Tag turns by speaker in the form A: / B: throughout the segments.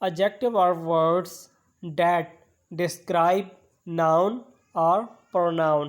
A: Adjective are words that describe noun or pronoun۔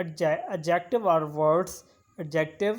A: adjective are words، adjective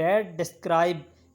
A: that describe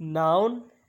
A: noun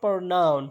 A: pronoun،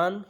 A: 1،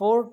A: 4